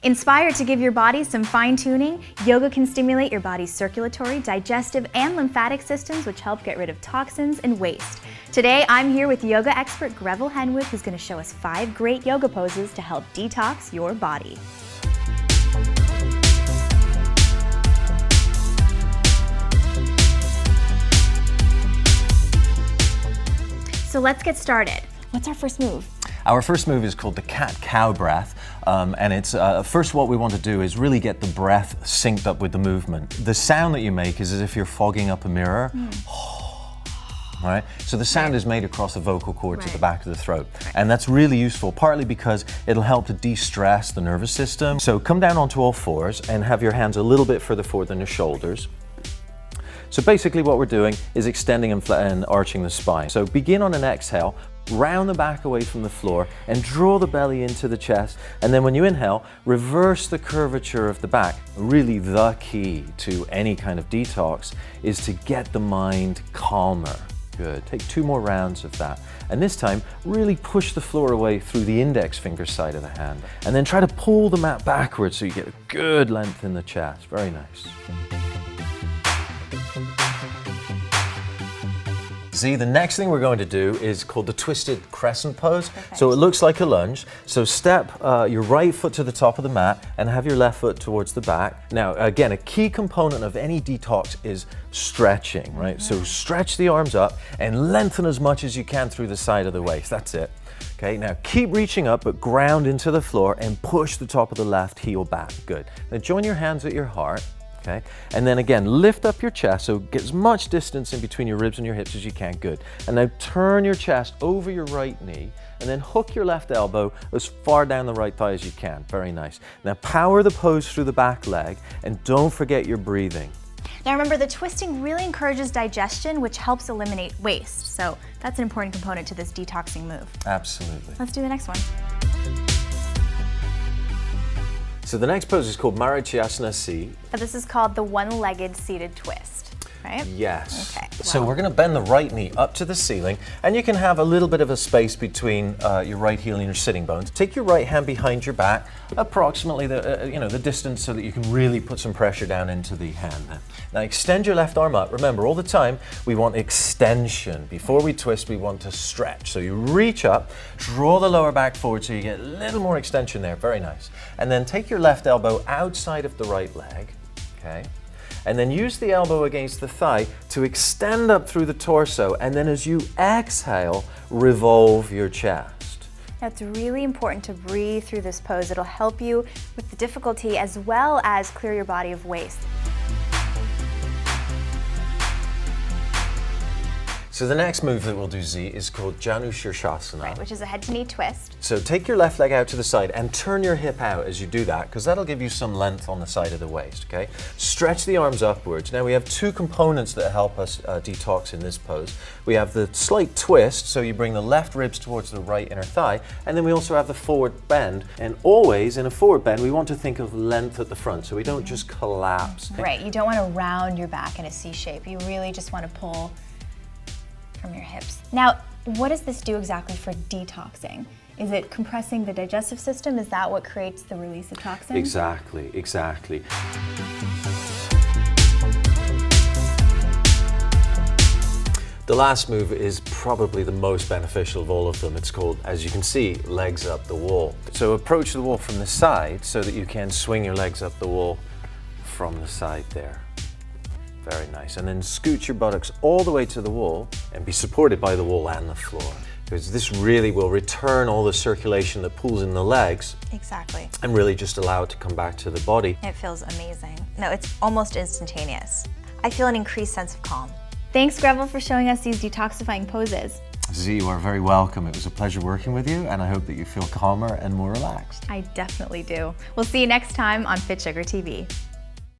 Inspired to give your body some fine-tuning, yoga can stimulate your body's circulatory, digestive, and lymphatic systems, which help get rid of toxins and waste. Today, I'm here with yoga expert Greville Henwood, who's going to show us 5 great yoga poses to help detox your body. So let's get started. What's our first move? Our first move is called the cat-cow breath, and it's first what we want to do is really get the breath synced up with the movement. The sound that you make is as if you're fogging up a mirror. Right? So the sound is made across the vocal cords at the back of the throat, and that's really useful, partly because it'll help to de-stress the nervous system. So come down onto all fours and have your hands a little bit further forward than your shoulders. So basically what we're doing is extending and arching the spine. So begin on an exhale, round the back away from the floor and draw the belly into the chest. And then when you inhale, reverse the curvature of the back. Really the key to any kind of detox is to get the mind calmer. Good. Take 2 more rounds of that. And this time, really push the floor away through the index finger side of the hand. And then try to pull the mat backwards so you get a good length in the chest. Very nice. Z, the next thing we're going to do is called the twisted crescent pose. Perfect. So it looks like a lunge. So step your right foot to the top of the mat and have your left foot towards the back. Now, again, a key component of any detox is stretching, right? So stretch the arms up and lengthen as much as you can through the side of the waist. That's it. Okay, now keep reaching up, but ground into the floor and push the top of the left heel back. Good. Now join your hands at your heart. Okay, and then again, lift up your chest, so get as much distance in between your ribs and your hips as you can. Good. And now turn your chest over your right knee, and then hook your left elbow as far down the right thigh as you can. Very nice. Now power the pose through the back leg, and don't forget your breathing. Now remember, the twisting really encourages digestion, which helps eliminate waste. So that's an important component to this detoxing move. Absolutely. Let's do the next one. So the next pose is called Marichyasana C. This is called the one-legged seated twist, right? Yes. Okay. So we're going to bend the right knee up to the ceiling, and you can have a little bit of a space between your right heel and your sitting bones. Take your right hand behind your back, approximately the distance, so that you can really put some pressure down into the hand. Now extend your left arm up. Remember, all the time we want extension. Before we twist, we want to stretch. So you reach up, draw the lower back forward so you get a little more extension there. Very nice. And then take your left elbow outside of the right leg. Okay. And then use the elbow against the thigh to extend up through the torso, and then as you exhale, revolve your chest. It's really important to breathe through this pose. It'll help you with the difficulty as well as clear your body of waste. So the next move that we'll do, Z, is called Janu Shirshasana. Right, which is a head to knee twist. So take your left leg out to the side and turn your hip out as you do that, because that'll give you some length on the side of the waist, okay? Stretch the arms upwards. Now we have 2 components that help us detox in this pose. We have the slight twist, so you bring the left ribs towards the right inner thigh, and then we also have the forward bend. And always in a forward bend, we want to think of length at the front, so we don't just collapse. Okay? Right, you don't want to round your back in a C shape. You really just want to pull from your hips. Now, what does this do exactly for detoxing? Is it compressing the digestive system? Is that what creates the release of toxins? Exactly, exactly. The last move is probably the most beneficial of all of them. It's called, as you can see, legs up the wall. So approach the wall from the side so that you can swing your legs up the wall from the side there. Very nice. And then scoot your buttocks all the way to the wall and be supported by the wall and the floor, because this really will return all the circulation that pulls in the legs. Exactly. And really just allow it to come back to the body. It feels amazing. No, it's almost instantaneous. I feel an increased sense of calm. Thanks, Greville, for showing us these detoxifying poses. Z, you are very welcome. It was a pleasure working with you, and I hope that you feel calmer and more relaxed. I definitely do. We'll see you next time on Fit Sugar TV.